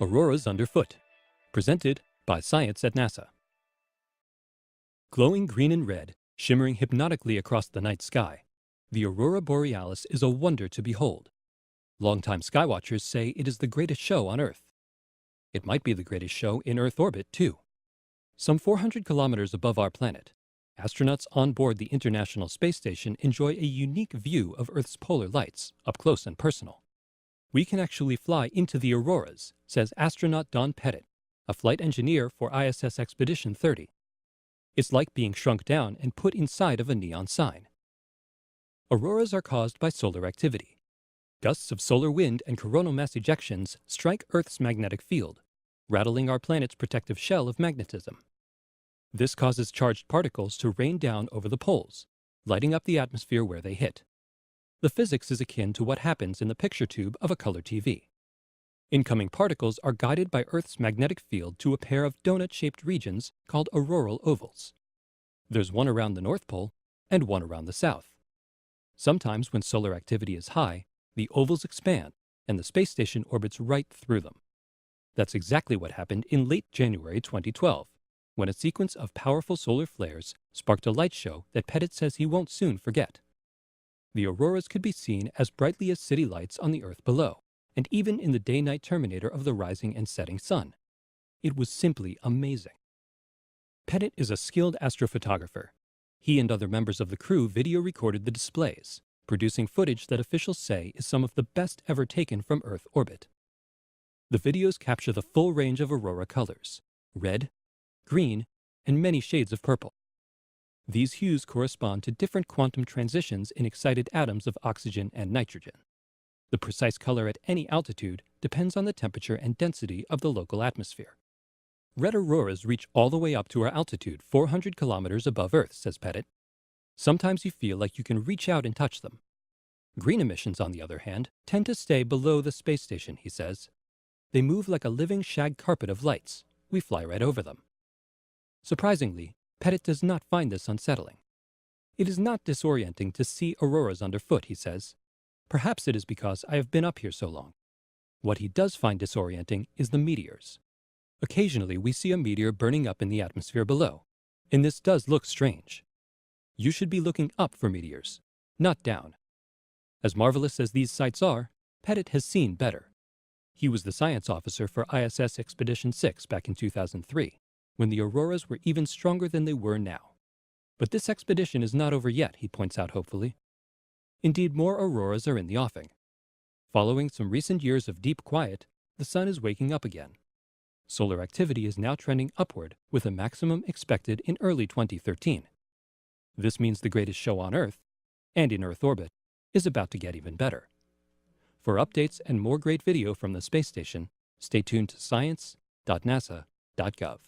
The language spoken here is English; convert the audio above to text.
Auroras underfoot, presented by Science at NASA. Glowing green and red, shimmering hypnotically across the night sky, the Aurora borealis is a wonder to behold. Longtime skywatchers say it is the greatest show on Earth. It might be the greatest show in Earth orbit, too. Some 400 kilometers above our planet, astronauts on board the International Space Station enjoy a unique view of Earth's polar lights, up close and personal. We can actually fly into the auroras, says astronaut Don Pettit, a flight engineer for ISS Expedition 30. It's like being shrunk down and put inside of a neon sign. Auroras are caused by solar activity. Gusts of solar wind and coronal mass ejections strike Earth's magnetic field, rattling our planet's protective shell of magnetism. This causes charged particles to rain down over the poles, lighting up the atmosphere where they hit. The physics is akin to what happens in the picture tube of a color TV. Incoming particles are guided by Earth's magnetic field to a pair of donut-shaped regions called auroral ovals. There's one around the North Pole and one around the South. Sometimes when solar activity is high, the ovals expand and the space station orbits right through them. That's exactly what happened in late January 2012, when a sequence of powerful solar flares sparked a light show that Pettit says he won't soon forget. The auroras could be seen as brightly as city lights on the Earth below, and even in the day-night terminator of the rising and setting sun. It was simply amazing. Pettit is a skilled astrophotographer. He and other members of the crew video recorded the displays, producing footage that officials say is some of the best ever taken from Earth orbit. The videos capture the full range of aurora colors: red, green, and many shades of purple. These hues correspond to different quantum transitions in excited atoms of oxygen and nitrogen. The precise color at any altitude depends on the temperature and density of the local atmosphere. Red auroras reach all the way up to our altitude 400 kilometers above Earth, says Pettit. Sometimes you feel like you can reach out and touch them. Green emissions, on the other hand, tend to stay below the space station, he says. They move like a living shag carpet of lights. We fly right over them. Surprisingly, Pettit does not find this unsettling. It is not disorienting to see auroras underfoot, he says. Perhaps it is because I have been up here so long. What he does find disorienting is the meteors. Occasionally we see a meteor burning up in the atmosphere below, and this does look strange. You should be looking up for meteors, not down. As marvelous as these sights are, Pettit has seen better. He was the science officer for ISS Expedition 6 back in 2003, when the auroras were even stronger than they were now. But this expedition is not over yet, he points out hopefully. Indeed, more auroras are in the offing. Following some recent years of deep quiet, the sun is waking up again. Solar activity is now trending upward, with a maximum expected in early 2013. This means the greatest show on Earth, and in Earth orbit, is about to get even better. For updates and more great video from the space station, stay tuned to science.nasa.gov.